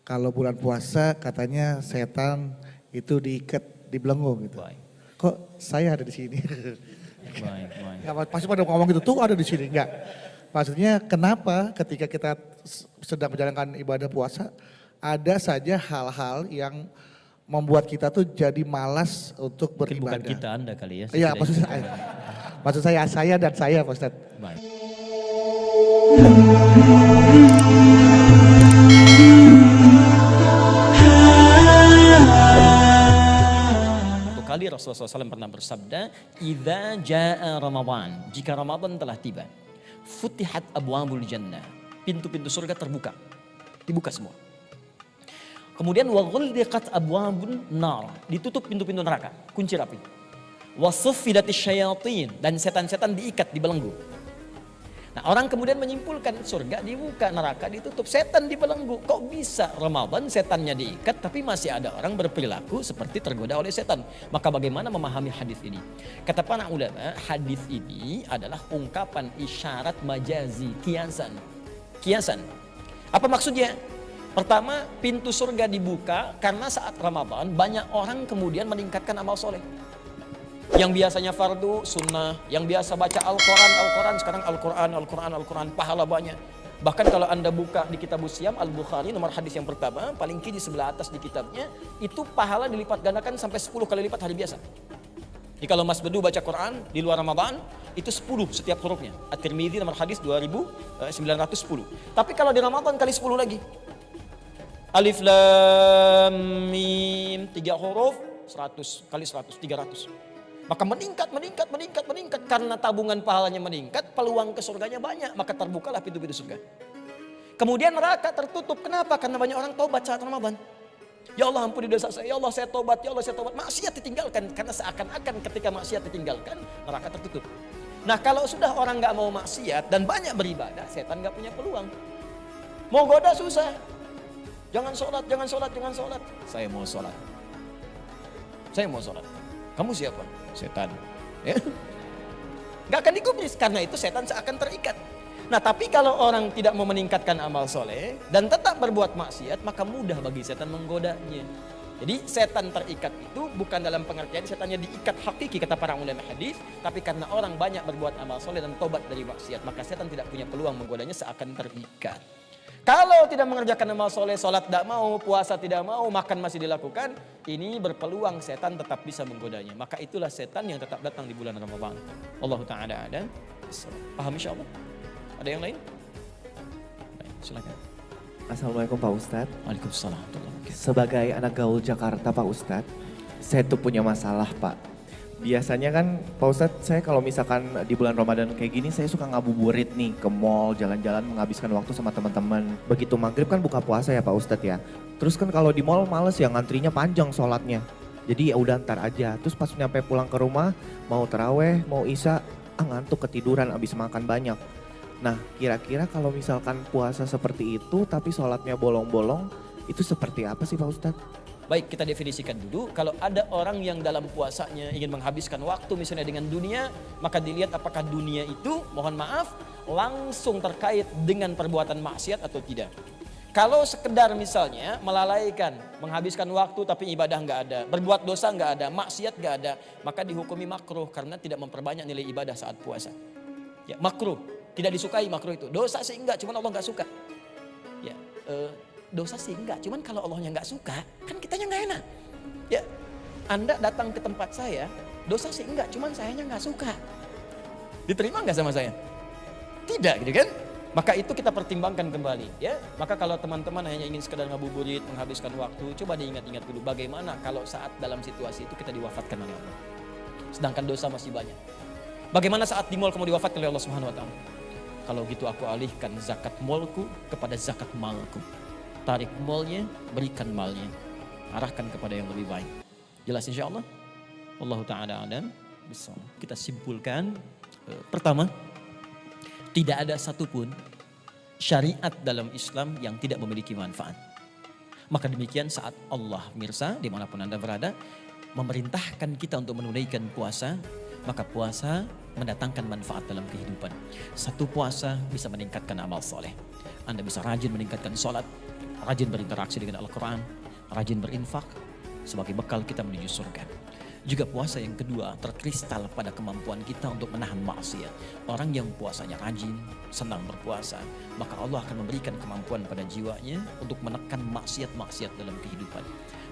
kalau bulan puasa katanya setan itu diikat, dibelenggu gitu. Baik, Kok saya ada di sini? baik, baik. Enggak, pasti pada ngomong gitu, tuh ada di sini, enggak. Maksudnya kenapa ketika kita sedang menjalankan ibadah puasa, ada saja hal-hal yang membuat kita tuh jadi malas untuk Mungkin bukan beribadah. kita, Anda kali ya. Iya, setidaknya. maksud saya dan saya Pak Ustadz. Baik. Satu kali Rasulullah SAW pernah bersabda, "Idza jaa Ramadan," jika Ramadan telah tiba, futihat abwabul jannah, pintu-pintu surga terbuka, dibuka semua. Kemudian wa ghulliqat abwabun nar, ditutup pintu-pintu neraka, kunci rapi. Wa suffidatis syayatin, dan setan-setan diikat, dibelenggu. Nah, orang kemudian menyimpulkan surga dibuka, neraka ditutup, setan dibelenggu. Kok bisa Ramadan setannya diikat tapi masih ada orang berperilaku seperti tergoda oleh setan? Maka bagaimana memahami hadis ini? Kata para ulama, hadis ini adalah ungkapan isyarat majazi, kiasan. Kiasan. Apa maksudnya? Pertama, pintu surga dibuka karena saat Ramadan banyak orang kemudian meningkatkan amal soleh. Yang biasanya fardu, sunnah, yang biasa baca Al-Quran, sekarang Al-Quran, pahala banyak. Bahkan kalau Anda buka di kitab Siam, Al-Bukhari, nomor hadis yang pertama, paling kiri sebelah atas di kitabnya, itu pahala dilipat gandakan sampai 10 kali lipat hari biasa. Jadi kalau Mas Bedu baca Quran di luar Ramadan, itu 10 setiap hurufnya. At-Tirmidzi nomor hadis 2910. Tapi kalau di Ramadan kali 10 lagi. Alif Lam Mim, 3 huruf, 100 kali 100, 300. Maka meningkat karena tabungan pahalanya meningkat, peluang ke surganya banyak, maka terbukalah pintu-pintu surga. Kemudian neraka tertutup. Kenapa? Karena banyak orang taubat saat Ramadan. Ya Allah ampuni dosa saya, ya Allah saya tobat, ya Allah saya tobat. Maksiat ditinggalkan, karena seakan-akan ketika maksiat ditinggalkan, neraka tertutup. Nah, kalau sudah orang nggak mau maksiat dan banyak beribadah, setan nggak punya peluang. Mau goda susah. Jangan sholat. Saya mau sholat. Kamu siapa? Setan. Ya. Gak akan digubris, karena itu setan seakan terikat. Nah, tapi kalau orang tidak mau meningkatkan amal soleh dan tetap berbuat maksiat, maka mudah bagi setan menggodanya. Jadi setan terikat itu bukan dalam pengertian setannya diikat hakiki kata para ulama hadis, tapi karena orang banyak berbuat amal soleh dan tobat dari maksiat, maka setan tidak punya peluang menggodanya, seakan terikat. Kalau tidak mengerjakan amal soleh, sholat tidak mau, puasa tidak mau, makan masih dilakukan, ini berpeluang setan tetap bisa menggodanya. Maka itulah setan yang tetap datang di bulan Ramadan. Allah Ta'ala ada. Paham insya Allah? Ada yang lain? Baik, silakan. Assalamualaikum Pak Ustadz. Waalaikumsalam. Sebagai anak gaul Jakarta Pak Ustadz, saya tuh punya masalah Pak. Biasanya kan Pak Ustadz, saya kalau misalkan di bulan Ramadan kayak gini, saya suka ngabuburit nih ke mall, jalan-jalan menghabiskan waktu sama teman-teman. Begitu maghrib kan buka puasa ya Pak Ustadz ya. Terus kan kalau di mall males ya, ngantrinya panjang sholatnya. Jadi ya udah ntar aja. Terus pas nyampe pulang ke rumah, mau taraweh, mau isya, ngantuk ketiduran abis makan banyak. Nah, kira-kira kalau misalkan puasa seperti itu tapi sholatnya bolong-bolong, itu seperti apa sih Pak Ustadz? Baik, kita definisikan dulu. Kalau ada orang yang dalam puasanya ingin menghabiskan waktu misalnya dengan dunia, maka dilihat apakah dunia itu, mohon maaf, langsung terkait dengan perbuatan maksiat atau tidak. Kalau sekedar misalnya melalaikan, menghabiskan waktu tapi ibadah nggak ada, berbuat dosa nggak ada, maksiat nggak ada, maka dihukumi makruh karena tidak memperbanyak nilai ibadah saat puasa. Ya, makruh, tidak disukai makruh itu. Dosa sih enggak, cuman Allah nggak suka. Ya, dosa sih enggak, cuman kalau Allahnya nggak suka, kan kitanya nggak enak. Ya, Anda datang ke tempat saya, dosa sih enggak, cuman sayanya nggak suka. Diterima nggak sama saya? Tidak, gitu kan? Maka itu kita pertimbangkan kembali, ya. Maka kalau teman-teman hanya ingin sekedar ngabuburit, menghabiskan waktu, coba diingat-ingat dulu bagaimana kalau saat dalam situasi itu kita diwafatkan oleh Allah. Sedangkan dosa masih banyak. Bagaimana saat di mall kamu diwafatkan oleh Allah Subhanahu wa taala? Kalau gitu aku alihkan zakat mallku kepada zakat malku. Tarik malnya, berikan malnya. Arahkan kepada yang lebih baik. Jelas insya Allah? Allah Ta'ala alam. Kita simpulkan. Pertama, tidak ada satupun syariat dalam Islam yang tidak memiliki manfaat. Maka demikian saat Allah mirsa, dimanapun Anda berada, memerintahkan kita untuk menunaikan puasa, maka puasa mendatangkan manfaat dalam kehidupan. Satu puasa bisa meningkatkan amal soleh. Anda bisa rajin meningkatkan sholat, rajin berinteraksi dengan Al-Quran, rajin berinfak sebagai bekal kita menuju surga. Juga puasa yang kedua terkristal pada kemampuan kita untuk menahan maksiat. Orang yang puasanya rajin, senang berpuasa, maka Allah akan memberikan kemampuan pada jiwanya untuk menekan maksiat-maksiat dalam kehidupan.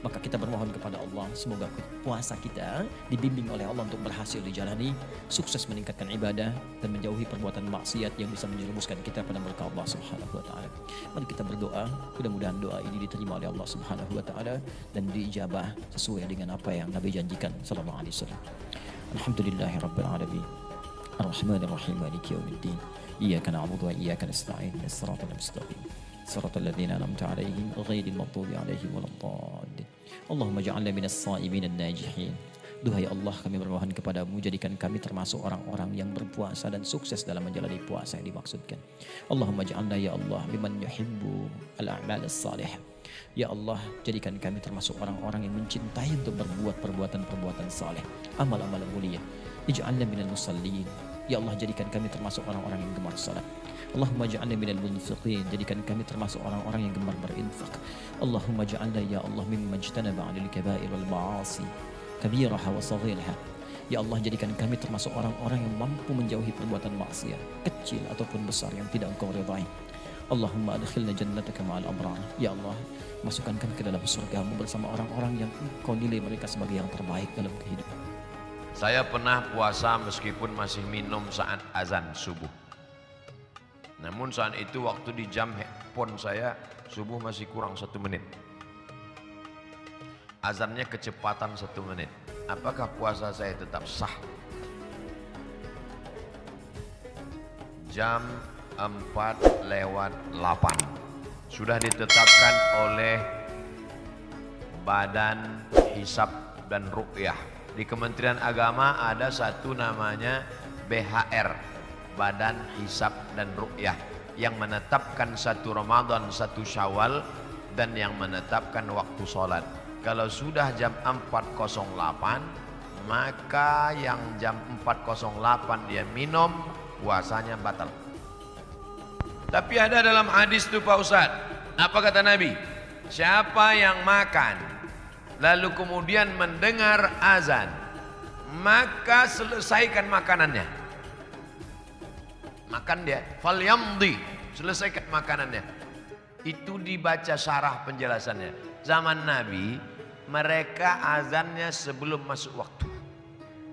Maka kita bermohon kepada Allah, semoga puasa kita dibimbing oleh Allah untuk berhasil dijalani, sukses meningkatkan ibadah dan menjauhi perbuatan maksiat yang bisa menjerumuskan kita pada murka Allah Subhanahu wa taala. Mari kita berdoa, mudah-mudahan doa ini diterima oleh Allah Subhanahu wa taala dan diijabah sesuai dengan apa yang Nabi janjikan sallallahu alaihi wasallam. Alhamdulillahirabbil alamin. Arrahmanir rahim, maliki yaumiddin. Iyyaka na'budu wa iyyaka nasta'in. Shiratal mustaqim. Siratal ladzina an'amta 'alaihim ghairil maghdubi 'alaihim waladdallin. Allahumma ja'alna minas sha'imin an-najihin. Duhai Allah, kami bermohon kepadamu, jadikan kami termasuk orang-orang yang berpuasa dan sukses dalam menjalani puasa yang dimaksudkan. Allahumma ja'alna ya Allah liman yuhibbu al-a'mal as-salihah. Ya Allah, jadikan kami termasuk orang-orang yang mencintai untuk berbuat perbuatan-perbuatan saleh, amal-amal mulia. Ij'alna minal musallin. Ya Allah, jadikan kami termasuk orang-orang yang gemar salat. Allahumma ja'alna minal munfiqin, jadikan kami termasuk orang-orang yang gemar berinfak. Allahumma ja'alna ya Allah mimman ijtanaba 'anil kaba'ir wal ma'asi kabiraha wa saghiraha. Ya Allah, jadikan kami termasuk orang-orang yang mampu menjauhi perbuatan maksiat kecil ataupun besar yang tidak Engkau ridai. Allahumma adkhilna jannataka ma'al abrar. Ya Allah, masukkan kami ke dalam surgamu bersama orang-orang yang Engkau nilai mereka sebagai yang terbaik dalam kehidupan. Saya pernah puasa meskipun masih minum saat azan subuh. Namun saat itu waktu di jam handphone saya subuh masih kurang 1 menit. Azannya kecepatan 1 menit. Apakah puasa saya tetap sah? Jam 4:08 sudah ditetapkan oleh Badan Hisab dan Ruqyah. Di Kementerian Agama ada satu namanya BHR, Badan Hisab dan Ruqyah, yang menetapkan 1 Ramadan, 1 Syawal, dan yang menetapkan waktu sholat. Kalau sudah jam 4:08, maka yang jam 4:08 dia minum, puasanya batal. Tapi ada dalam hadis itu Pak Ustadz, apa kata Nabi? Siapa yang makan lalu kemudian mendengar azan, maka selesaikan makanannya. Makan dia, falyamdi, selesaikan makanannya. Itu dibaca syarah penjelasannya. Zaman Nabi, mereka azannya sebelum masuk waktu.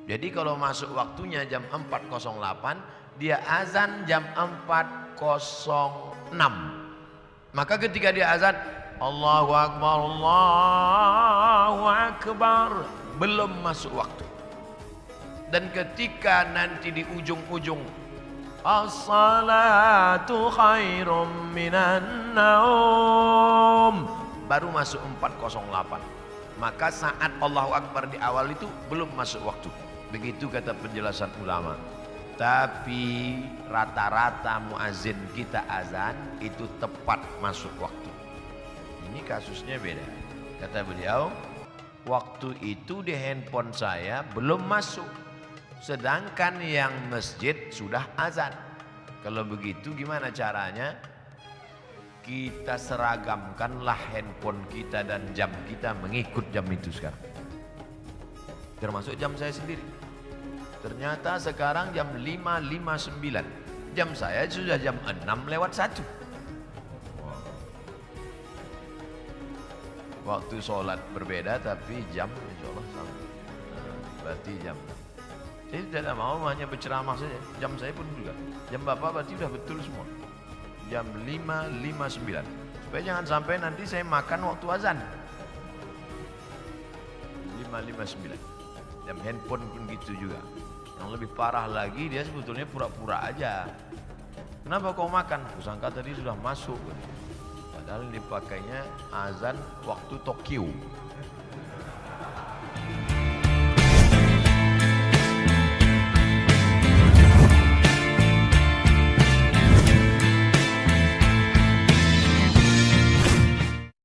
Jadi kalau masuk waktunya jam 4:08, dia azan jam 4:06. Maka ketika dia azan, Allahu Akbar, Allahu Akbar, belum masuk waktu. Dan ketika nanti di ujung-ujung, as-salatu khairum minan naum, baru masuk 4:08. Maka saat Allahu Akbar di awal itu belum masuk waktu. Begitu kata penjelasan ulama. Tapi rata-rata muazin kita azan itu tepat masuk waktu. Ini kasusnya beda. Kata beliau, waktu itu di handphone saya belum masuk. Sedangkan yang masjid sudah azan. Kalau begitu gimana caranya? Kita seragamkanlah handphone kita dan jam kita mengikut jam itu sekarang. Termasuk jam saya sendiri. Ternyata sekarang jam 5:59. Jam saya sudah jam 6:01. Waktu sholat berbeda tapi jam insya Allah sama. Berarti jam. Saya tidak mau hanya berceramah saja. Jam saya pun juga. Jam Bapak berarti sudah betul semua. Jam 5:59. Supaya jangan sampai nanti saya makan waktu azan. 5:59. Jam handphone pun gitu juga. Yang lebih parah lagi dia sebetulnya pura-pura aja. Kenapa kau makan? Kusangka tadi sudah masuk. Padahal dipakainya azan waktu Tokyo.